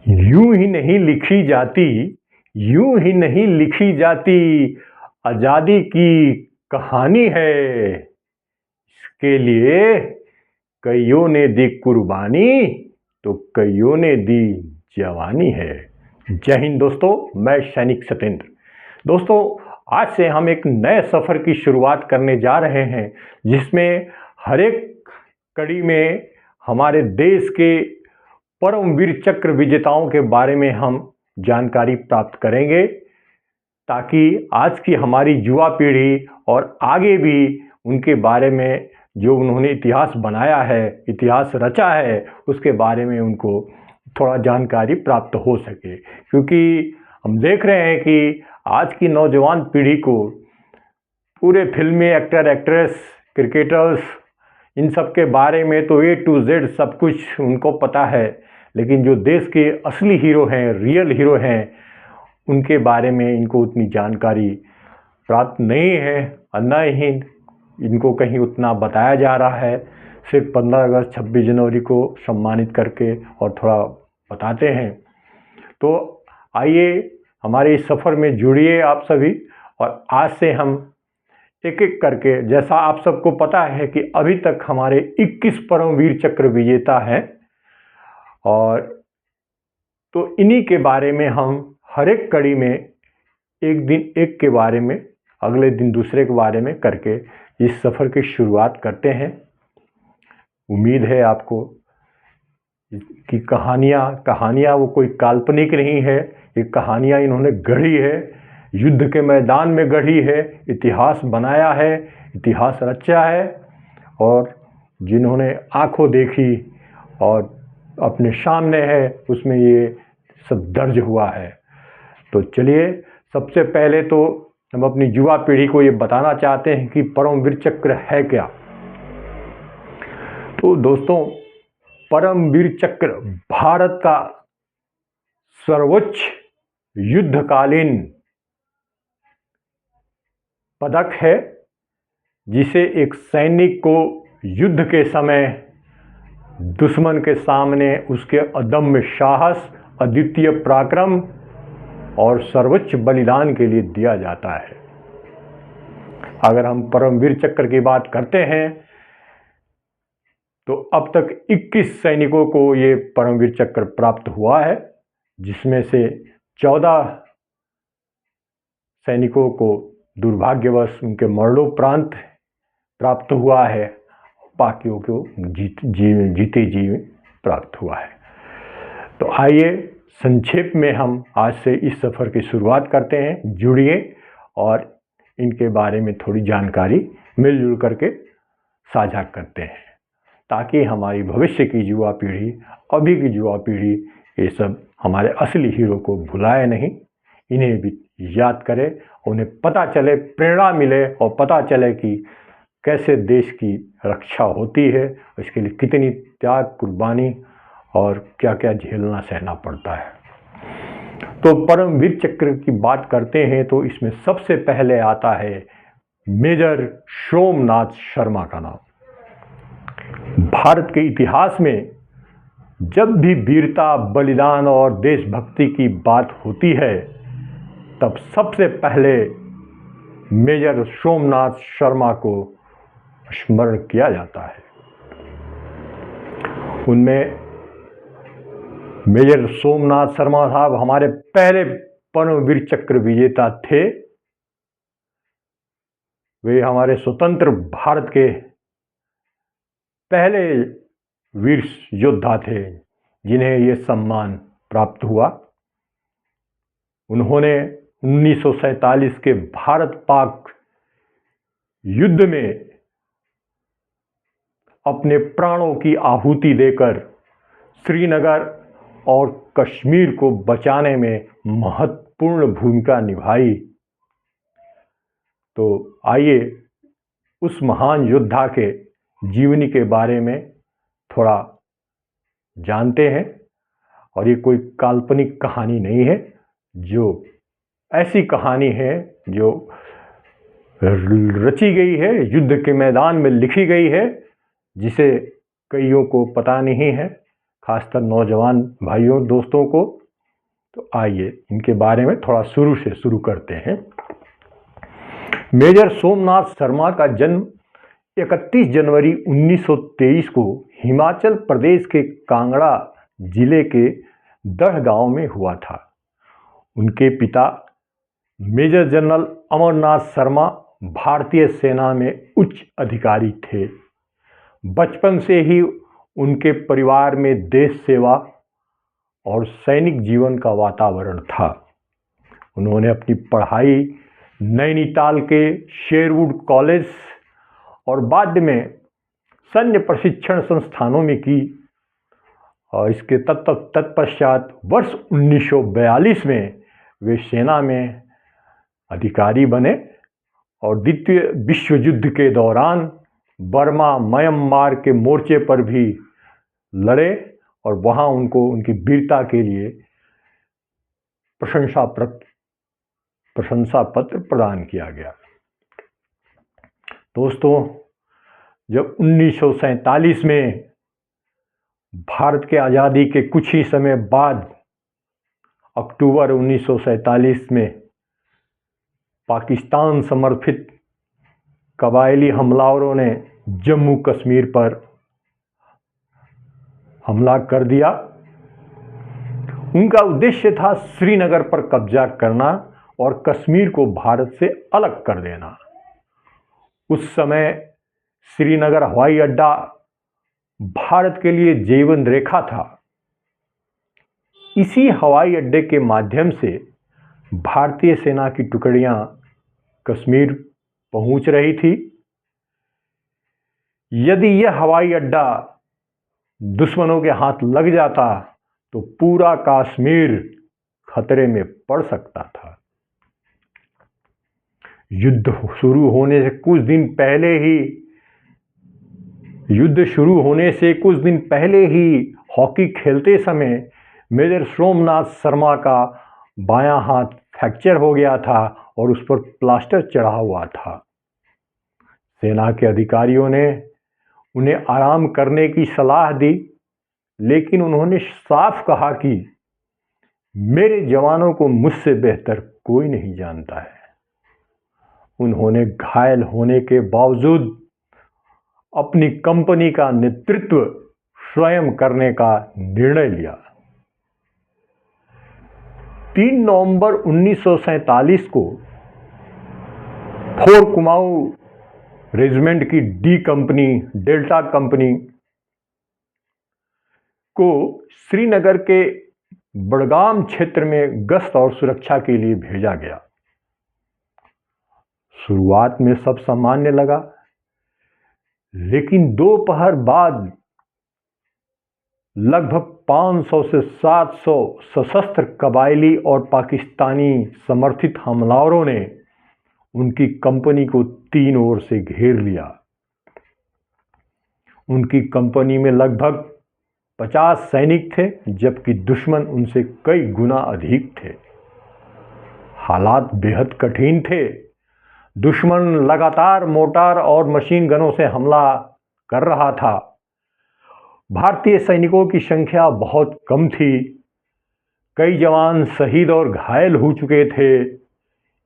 यूं ही नहीं लिखी जाती, यूं ही नहीं लिखी जाती, आजादी की कहानी है। इसके लिए कईयों ने दी कुर्बानी, तो कईयों ने दी जवानी है। जय हिंद दोस्तों, मैं सैनिक सत्येंद्र। दोस्तों, आज से हम एक नए सफ़र की शुरुआत करने जा रहे हैं, जिसमें हर एक कड़ी में हमारे देश के परमवीर चक्र विजेताओं के बारे में हम जानकारी प्राप्त करेंगे, ताकि आज की हमारी युवा पीढ़ी और आगे भी उनके बारे में जो उन्होंने इतिहास बनाया है, इतिहास रचा है, उसके बारे में उनको थोड़ा जानकारी प्राप्त हो सके। क्योंकि हम देख रहे हैं कि आज की नौजवान पीढ़ी को पूरे फिल्मी एक्टर, एक्ट्रेस, क्रिकेटर्स, इन सब के बारे में तो A to Z सब कुछ उनको पता है, लेकिन जो देश के असली हीरो हैं, रियल हीरो हैं, उनके बारे में इनको उतनी जानकारी प्राप्त नहीं है और न ही इनको कहीं उतना बताया जा रहा है। सिर्फ 15 अगस्त 26 जनवरी को सम्मानित करके और थोड़ा बताते हैं। तो आइए हमारे इस सफ़र में जुड़िए आप सभी, और आज से हम एक एक करके, जैसा आप सबको पता है कि अभी तक हमारे 21 परमवीर चक्र विजेता हैं, और तो इन्हीं के बारे में हम हर एक कड़ी में एक दिन एक के बारे में, अगले दिन दूसरे के बारे में करके इस सफ़र की शुरुआत करते हैं। उम्मीद है आपको कि कहानियाँ वो कोई काल्पनिक नहीं है, ये कहानियाँ इन्होंने गढ़ी है, युद्ध के मैदान में गढ़ी है, इतिहास बनाया है, इतिहास रचा है, और जिन्होंने आंखों देखी और अपने सामने है, उसमें ये सब दर्ज हुआ है। तो चलिए, सबसे पहले तो हम अपनी युवा पीढ़ी को ये बताना चाहते हैं कि परमवीर चक्र है क्या। तो दोस्तों, परमवीर चक्र भारत का सर्वोच्च युद्धकालीन पदक है, जिसे एक सैनिक को युद्ध के समय दुश्मन के सामने उसके अदम्य साहस, अद्वितीय पराक्रम और सर्वोच्च बलिदान के लिए दिया जाता है। अगर हम परमवीर चक्र की बात करते हैं तो अब तक 21 सैनिकों को ये परमवीर चक्र प्राप्त हुआ है, जिसमें से 14 सैनिकों को दुर्भाग्यवश उनके मरणोपरांत प्राप्त हुआ है, बाकियों को जीते जी प्राप्त हुआ है। तो आइए संक्षेप में हम आज से इस सफ़र की शुरुआत करते हैं। जुड़िए और इनके बारे में थोड़ी जानकारी मिलजुल करके साझा करते हैं, ताकि हमारी भविष्य की युवा पीढ़ी, अभी की युवा पीढ़ी, ये सब हमारे असली हीरो को भुलाए नहीं, इन्हें भी याद करे, उन्हें पता चले, प्रेरणा मिले और पता चले कि कैसे देश की रक्षा होती है, इसके लिए कितनी त्याग, कुर्बानी और क्या क्या झेलना सहना पड़ता है। तो परमवीर चक्र की बात करते हैं तो इसमें सबसे पहले आता है मेजर सोमनाथ शर्मा का नाम। भारत के इतिहास में जब भी वीरता, बलिदान और देशभक्ति की बात होती है, तब सबसे पहले मेजर सोमनाथ शर्मा को स्मरण किया जाता है। उनमें मेजर सोमनाथ शर्मा साहब हमारे पहले परमवीर चक्र विजेता थे। वे हमारे स्वतंत्र भारत के पहले वीर योद्धा थे जिन्हें ये सम्मान प्राप्त हुआ। उन्होंने 1947 के भारत पाक युद्ध में अपने प्राणों की आहुति देकर श्रीनगर और कश्मीर को बचाने में महत्वपूर्ण भूमिका निभाई। तो आइए उस महान योद्धा के जीवनी के बारे में थोड़ा जानते हैं। और ये कोई काल्पनिक कहानी नहीं है, जो ऐसी कहानी है जो रची गई है, युद्ध के मैदान में लिखी गई है, जिसे कईयों को पता नहीं है, खासकर नौजवान भाइयों दोस्तों को। तो आइए इनके बारे में थोड़ा शुरू से शुरू करते हैं। मेजर सोमनाथ शर्मा का जन्म 31 जनवरी 1923 को हिमाचल प्रदेश के कांगड़ा जिले के दढ़ गांव में हुआ था। उनके पिता मेजर जनरल अमरनाथ शर्मा भारतीय सेना में उच्च अधिकारी थे। बचपन से ही उनके परिवार में देश सेवा और सैनिक जीवन का वातावरण था। उन्होंने अपनी पढ़ाई नैनीताल के शेरवुड कॉलेज और बाद में सैन्य प्रशिक्षण संस्थानों में की और इसके तत्पश्चात वर्ष 1942 में वे सेना में अधिकारी बने और द्वितीय विश्व युद्ध के दौरान बर्मा म्यांमार के मोर्चे पर भी लड़े और वहां उनको उनकी वीरता के लिए प्रशंसा पत्र प्रदान किया गया। दोस्तों, जब 1947 में भारत के आज़ादी के कुछ ही समय बाद अक्टूबर 1947 में पाकिस्तान समर्थित कबायली हमलावरों ने जम्मू कश्मीर पर हमला कर दिया, उनका उद्देश्य था श्रीनगर पर कब्जा करना और कश्मीर को भारत से अलग कर देना। उस समय श्रीनगर हवाई अड्डा भारत के लिए जीवन रेखा था। इसी हवाई अड्डे के माध्यम से भारतीय सेना की टुकड़ियां कश्मीर पहुंच रही थी। यदि यह हवाई अड्डा दुश्मनों के हाथ लग जाता तो पूरा कश्मीर खतरे में पड़ सकता था। युद्ध शुरू होने से कुछ दिन पहले ही हॉकी खेलते समय मेजर सोमनाथ शर्मा का बायां हाथ फ्रैक्चर हो गया था और उस पर प्लास्टर चढ़ा हुआ था। सेना के अधिकारियों ने उन्हें आराम करने की सलाह दी, लेकिन उन्होंने साफ कहा कि मेरे जवानों को मुझसे बेहतर कोई नहीं जानता है। उन्होंने घायल होने के बावजूद अपनी कंपनी का नेतृत्व स्वयं करने का निर्णय लिया। 3 नवंबर 1947 को 4 कुमाऊं रेजिमेंट की डी कंपनी डेल्टा कंपनी को श्रीनगर के बड़गाम क्षेत्र में गश्त और सुरक्षा के लिए भेजा गया। शुरुआत में सब सामान्य लगा, लेकिन दोपहर बाद लगभग 500 से 700 सशस्त्र कबायली और पाकिस्तानी समर्थित हमलावरों ने उनकी कंपनी को 3 ओर से घेर लिया। उनकी कंपनी में लगभग 50 सैनिक थे, जबकि दुश्मन उनसे कई गुना अधिक थे। हालात बेहद कठिन थे। दुश्मन लगातार मोर्टार और मशीन गनों से हमला कर रहा था। भारतीय सैनिकों की संख्या बहुत कम थी। कई जवान शहीद और घायल हो चुके थे।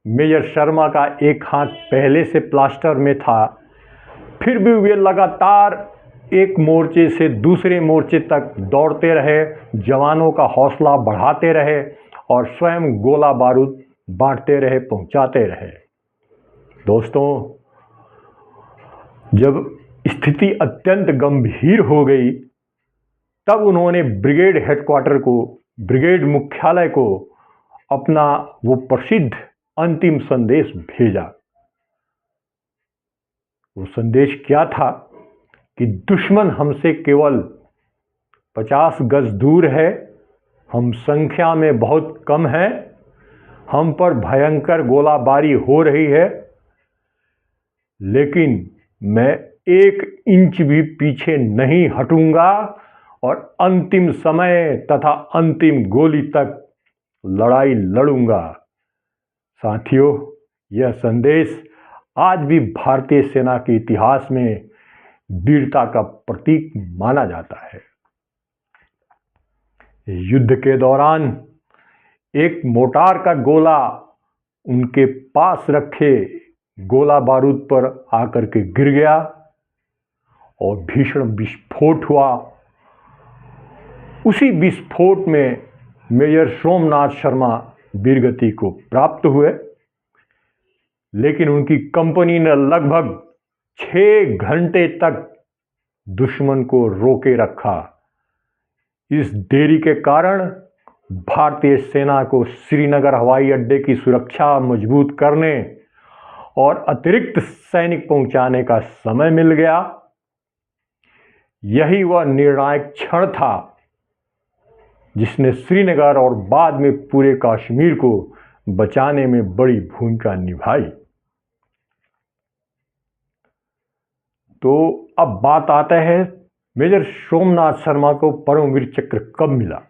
मेजर शर्मा का एक हाथ पहले से प्लास्टर में था, फिर भी वे लगातार एक मोर्चे से दूसरे मोर्चे तक दौड़ते रहे, जवानों का हौसला बढ़ाते रहे और स्वयं गोला बारूद बांटते रहे, पहुंचाते रहे। दोस्तों, जब स्थिति अत्यंत गंभीर हो गई, तब उन्होंने ब्रिगेड मुख्यालय को अपना वो प्रसिद्ध अंतिम संदेश भेजा। वो संदेश क्या था कि दुश्मन हमसे केवल 50 गज दूर है, हम संख्या में बहुत कम हैं, हम पर भयंकर गोलाबारी हो रही है, लेकिन मैं 1 इंच भी पीछे नहीं हटूंगा और अंतिम समय तथा अंतिम गोली तक लड़ाई लड़ूंगा। साथियों, यह संदेश आज भी भारतीय सेना के इतिहास में वीरता का प्रतीक माना जाता है। युद्ध के दौरान एक मोटार का गोला उनके पास रखे गोला बारूद पर आकर के गिर गया और भीषण विस्फोट हुआ। उसी विस्फोट में मेजर सोमनाथ शर्मा वीरगति को प्राप्त हुए, लेकिन उनकी कंपनी ने लगभग 6 घंटे तक दुश्मन को रोके रखा। इस देरी के कारण भारतीय सेना को श्रीनगर हवाई अड्डे की सुरक्षा मजबूत करने और अतिरिक्त सैनिक पहुंचाने का समय मिल गया। यही वह निर्णायक क्षण था जिसने श्रीनगर और बाद में पूरे कश्मीर को बचाने में बड़ी भूमिका निभाई। तो अब बात आता है मेजर सोमनाथ शर्मा को परमवीर चक्र कब मिला।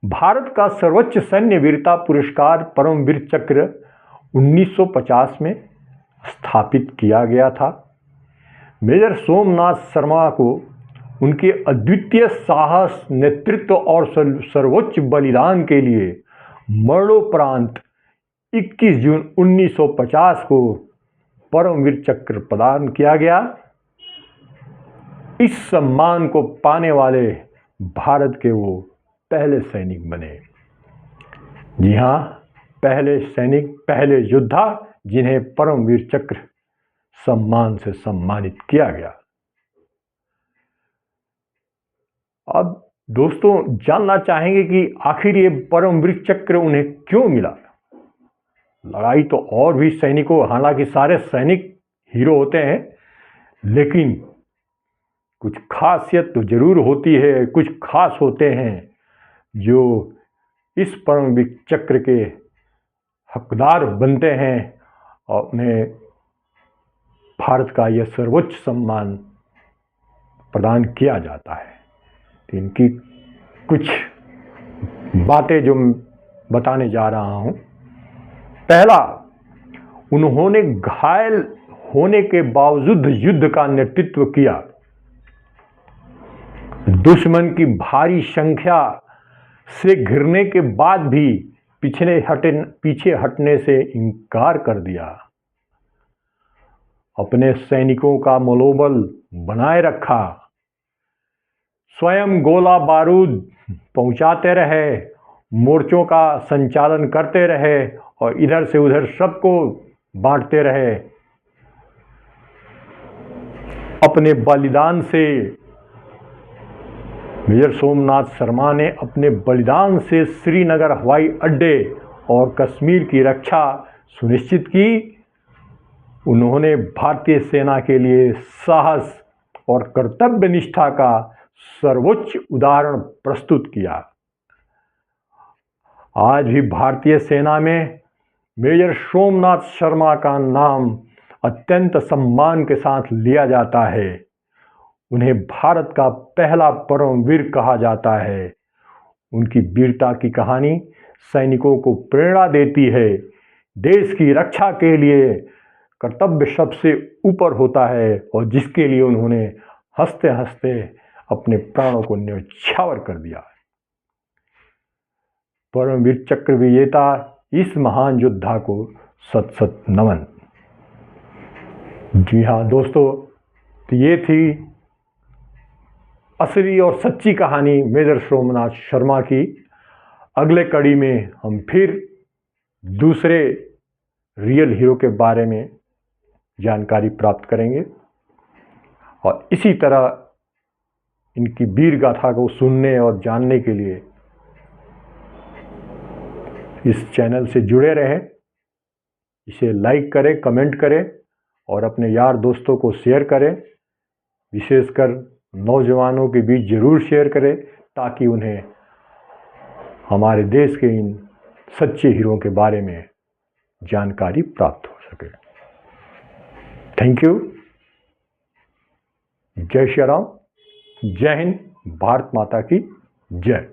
भारत का सर्वोच्च सैन्य वीरता पुरस्कार परमवीर चक्र 1950 में स्थापित किया गया था। मेजर सोमनाथ शर्मा को उनके अद्वितीय साहस, नेतृत्व और सर्वोच्च बलिदान के लिए मरणोपरांत 21 जून 1950 को परमवीर चक्र प्रदान किया गया। इस सम्मान को पाने वाले भारत के वो पहले सैनिक बने। जी हाँ, पहले सैनिक, पहले योद्धा जिन्हें परमवीर चक्र सम्मान से सम्मानित किया गया। अब दोस्तों जानना चाहेंगे कि आखिर ये परमवीर चक्र उन्हें क्यों मिला। लड़ाई तो और भी सैनिकों, हालांकि सारे सैनिक हीरो होते हैं, लेकिन कुछ खासियत तो जरूर होती है, कुछ खास होते हैं जो इस परमवीर चक्र के हकदार बनते हैं और उन्हें भारत का यह सर्वोच्च सम्मान प्रदान किया जाता है। तो इनकी कुछ बातें जो बताने जा रहा हूं। पहला, उन्होंने घायल होने के बावजूद युद्ध का नेतृत्व किया। दुश्मन की भारी संख्या से घिरने के बाद भी पीछे हटने से इनकार कर दिया। अपने सैनिकों का मनोबल बनाए रखा, स्वयं गोला बारूद पहुंचाते रहे, मोर्चों का संचालन करते रहे और इधर से उधर सबको बांटते रहे। अपने बलिदान से मेजर सोमनाथ शर्मा ने अपने बलिदान से श्रीनगर हवाई अड्डे और कश्मीर की रक्षा सुनिश्चित की। उन्होंने भारतीय सेना के लिए साहस और कर्तव्य निष्ठा का सर्वोच्च उदाहरण प्रस्तुत किया। आज भी भारतीय सेना में मेजर सोमनाथ शर्मा का नाम अत्यंत सम्मान के साथ लिया जाता है। उन्हें भारत का पहला परमवीर कहा जाता है। उनकी वीरता की कहानी सैनिकों को प्रेरणा देती है। देश की रक्षा के लिए कर्तव्य सबसे ऊपर होता है और जिसके लिए उन्होंने हंसते हंसते अपने प्राणों को न्यौछावर कर दिया। परमवीर चक्र विजेता इस महान योद्धा को सत सत नमन। जी हाँ दोस्तों, तो ये थी असली और सच्ची कहानी मेजर सोमनाथ शर्मा की। अगले कड़ी में हम फिर दूसरे रियल हीरो के बारे में जानकारी प्राप्त करेंगे और इसी तरह इनकी वीर गाथा को सुनने और जानने के लिए इस चैनल से जुड़े रहें। इसे लाइक करें, कमेंट करें और अपने यार दोस्तों को शेयर करें। विशेषकर नौजवानों के बीच जरूर शेयर करें ताकि उन्हें हमारे देश के इन सच्चे हीरो के बारे में जानकारी प्राप्त हो सके। Thank you. जय श्री राम, जय हिंद, भारत माता की जय।